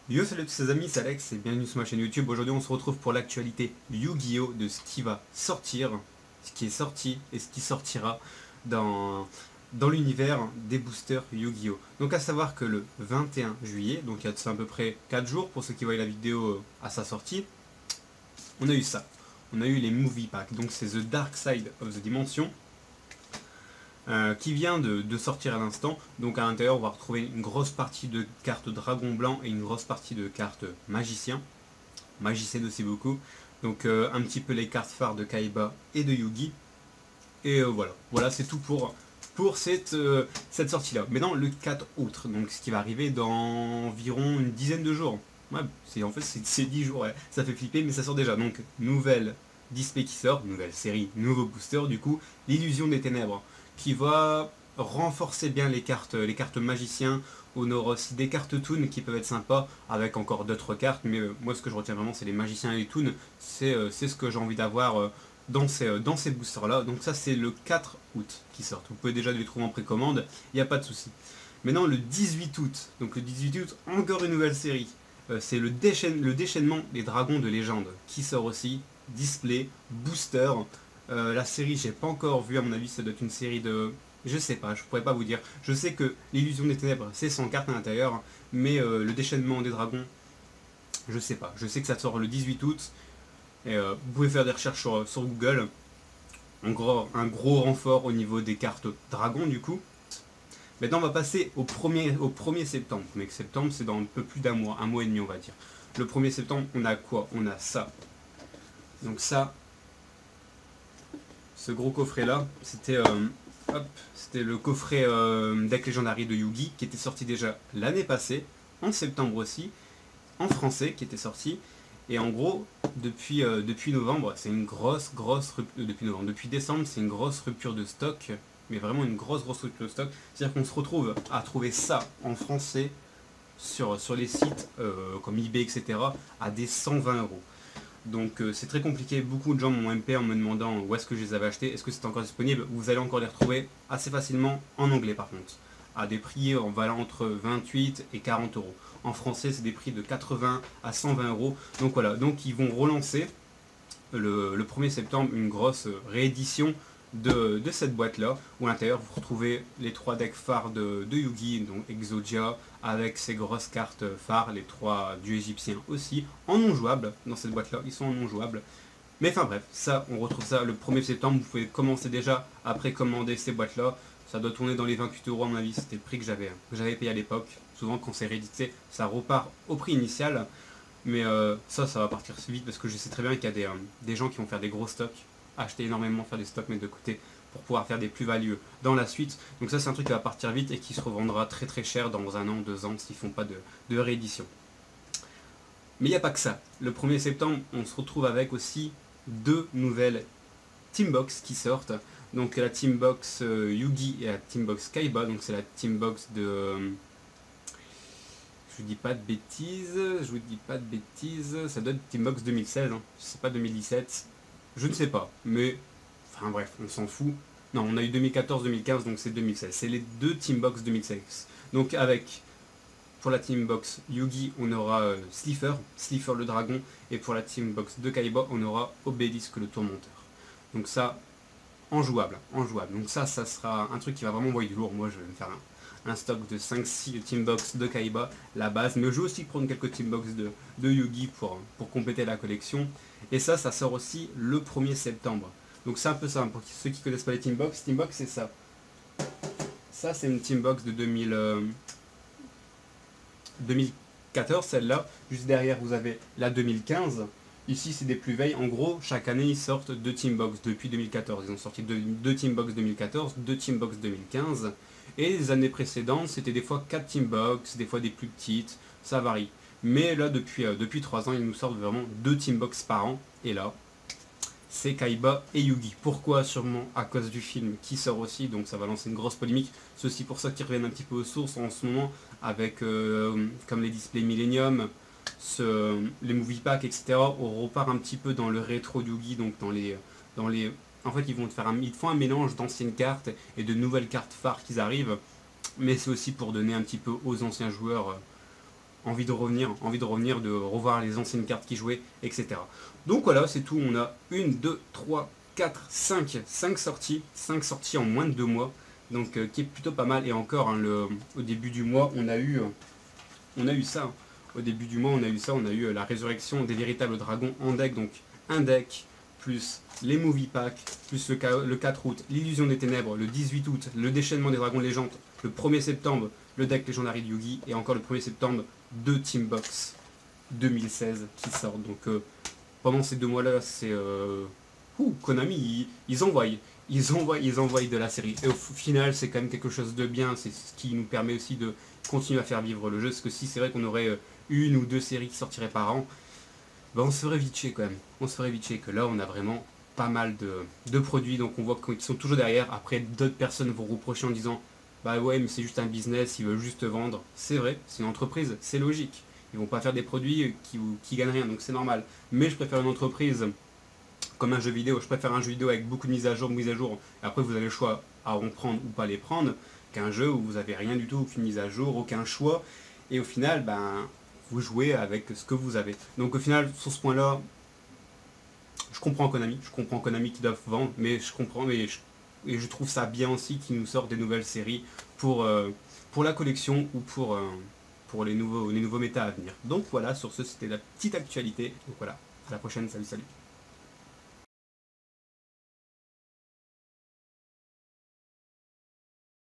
Yo, salut à tous les amis, c'est Alex et bienvenue sur ma chaîne YouTube. Aujourd'hui on se retrouve pour l'actualité Yu-Gi-Oh! De ce qui va sortir, ce qui est sorti et ce qui sortira dans l'univers des boosters Yu-Gi-Oh! Donc à savoir que le 21 juillet, donc il y a de ça à peu près 4 jours pour ceux qui voient la vidéo à sa sortie, on a eu ça. On a eu les Movie Packs, donc c'est The Dark Side of the Dimension. Qui vient de sortir à l'instant. Donc à l'intérieur on va retrouver une grosse partie de cartes dragon blanc et une grosse partie de cartes magicien. Magicienne aussi beaucoup. Donc un petit peu les cartes phares de Kaiba et de Yugi. Et voilà c'est tout pour cette sortie là. Maintenant le 4 août, donc ce qui va arriver dans environ une dizaine de jours. Ouais, en fait c'est 10 jours, ouais. Ça fait flipper mais ça sort déjà. Donc nouvelle display qui sort, nouvelle série, nouveau booster du coup, l'illusion des ténèbres qui va renforcer bien les cartes magiciens. On aura aussi des cartes toon qui peuvent être sympas avec encore d'autres cartes, mais moi ce que je retiens vraiment c'est les magiciens et les toons, c'est ce que j'ai envie d'avoir dans ces boosters là. Donc ça c'est le 4 août qui sort, vous pouvez déjà les trouver en précommande, il n'y a pas de souci. Maintenant le 18 août, donc le 18 août encore une nouvelle série, c'est le déchaînement des dragons de légende qui sort aussi, display, booster. La série, j'ai pas encore vu, à mon avis, ça doit être une série de. Je sais pas, je pourrais pas vous dire. Je sais que l'illusion des ténèbres, c'est 100 cartes à l'intérieur, mais le déchaînement des dragons, je sais pas. Je sais que ça sort le 18 août, et vous pouvez faire des recherches sur Google. Un gros renfort au niveau des cartes dragons, du coup. Maintenant, on va passer au 1er septembre. Mais septembre, c'est dans un peu plus un mois et demi, on va dire. Le 1er septembre, on a quoi? On a ça. Donc ça, ce gros coffret là, c'était le coffret deck Legendary de Yugi qui était sorti déjà l'année passée, en septembre aussi, en français qui était sorti. Et en gros, depuis novembre, c'est une grosse rupture. Depuis décembre, c'est une grosse rupture de stock, mais vraiment une grosse rupture de stock. C'est-à-dire qu'on se retrouve à trouver ça en français sur les sites comme eBay, etc., à des 120 €. Donc c'est très compliqué, beaucoup de gens m'ont MP en me demandant où est-ce que je les avais achetés, est-ce que c'est encore disponible. Vous allez encore les retrouver assez facilement en anglais par contre, à des prix en valant entre 28 et 40 €. En français c'est des prix de 80 à 120 €. Donc voilà, donc ils vont relancer le 1er septembre une grosse réédition de cette boîte là, où à l'intérieur vous retrouvez les 3 decks phares de Yugi, donc Exodia, avec ses grosses cartes phares, les 3 du égyptien aussi, en non jouable dans cette boîte là, ils sont en non jouable. Mais enfin bref, ça on retrouve ça le 1er septembre, vous pouvez commencer déjà à précommander ces boîtes là, ça doit tourner dans les 28 € à mon avis, c'était le prix que j'avais payé à l'époque. Souvent quand c'est réédité, ça repart au prix initial. Mais ça va partir vite parce que je sais très bien qu'il y a des gens qui vont faire des gros stocks, acheter énormément, faire des stocks, mettre de côté pour pouvoir faire des plus-values dans la suite. Donc ça c'est un truc qui va partir vite et qui se revendra très très cher dans 1 an, 2 ans s'ils font pas de réédition. Mais il n'y a pas que ça. Le 1er septembre, on se retrouve avec aussi 2 nouvelles Teambox qui sortent. Donc la Teambox Yugi et la Teambox Kaiba. Donc c'est la Teambox de... je vous dis pas de bêtises, ça doit être Teambox 2016, hein. C'est pas 2017, je ne sais pas, mais enfin bref, on s'en fout. Non, on a eu 2014-2015, donc c'est 2016, c'est les 2 Teambox 2016. Donc avec, pour la Teambox Yugi, on aura Slifer le dragon, et pour la Teambox de Kaiba, on aura Obélisque le tourmenteur. Donc ça, en jouable. Donc ça sera un truc qui va vraiment envoyer du lourd. Moi je vais me faire un stock de 5-6 teambox de Kaiba, la base, mais je vais aussi prendre quelques teambox de Yugi pour compléter la collection. Et ça sort aussi le 1er septembre. Donc c'est un peu ça, pour ceux qui ne connaissent pas les teambox c'est ça. Ça c'est une teambox de 2014, celle-là. Juste derrière vous avez la 2015. Ici c'est des plus veilles, en gros chaque année ils sortent 2 teambox depuis 2014, ils ont sorti 2 teambox 2014, 2 teambox 2015, et les années précédentes c'était des fois 4 teambox, des fois des plus petites, ça varie. Mais là depuis 3 ans ils nous sortent vraiment 2 teambox par an, et là c'est Kaiba et Yugi. Pourquoi? Sûrement à cause du film qui sort aussi, donc ça va lancer une grosse polémique. C'est aussi pour ça qu'ils reviennent un petit peu aux sources en ce moment, avec comme les displays Millennium, les movie packs, etc. On repart un petit peu dans le rétro Yugi, donc en fait ils font un mélange d'anciennes cartes et de nouvelles cartes phares qui arrivent, mais c'est aussi pour donner un petit peu aux anciens joueurs envie de revenir, de revoir les anciennes cartes qui jouaient, etc. Donc voilà, c'est tout. On a 1, 2, 3, 4, 5 sorties. 5 sorties en moins de 2 mois. Donc qui est plutôt pas mal. Et encore, hein, au début du mois, on a eu ça. Hein. Au début du mois, on a eu la résurrection des véritables dragons en deck. Donc un deck, plus les movie packs, plus le 4 août, l'illusion des ténèbres, le 18 août, le déchaînement des dragons de légende, le 1er septembre, le deck légendary de Yugi, et encore le 1er septembre, 2 Teambox 2016 qui sortent. Donc pendant ces 2 mois-là, c'est... Konami, ils envoient de la série. Et au final, c'est quand même quelque chose de bien. C'est ce qui nous permet aussi de continuer à faire vivre le jeu. Parce que si c'est vrai qu'on aurait 1 ou 2 séries qui sortiraient par an, on se ferait vite chier quand même. On se ferait vite chier. Que là, on a vraiment pas mal de produits. Donc on voit qu'ils sont toujours derrière. Après, d'autres personnes vont reprocher en disant bah ouais, mais c'est juste un business, ils veulent juste vendre. C'est vrai, c'est une entreprise, c'est logique. Ils vont pas faire des produits qui gagnent rien, donc c'est normal. Mais je préfère une entreprise comme un jeu vidéo. Je préfère un jeu vidéo avec beaucoup de mises à jour, et après vous avez le choix à en prendre ou pas les prendre, qu'un jeu où vous avez rien du tout, aucune mise à jour, aucun choix, et au final, vous jouez avec ce que vous avez. Donc au final, sur ce point-là, je comprends Konami qui doivent vendre, mais et je trouve ça bien aussi qu'ils nous sortent des nouvelles séries pour la collection ou pour les nouveaux méta à venir. Donc voilà, sur ce, c'était la petite actualité. Donc voilà, à la prochaine, salut.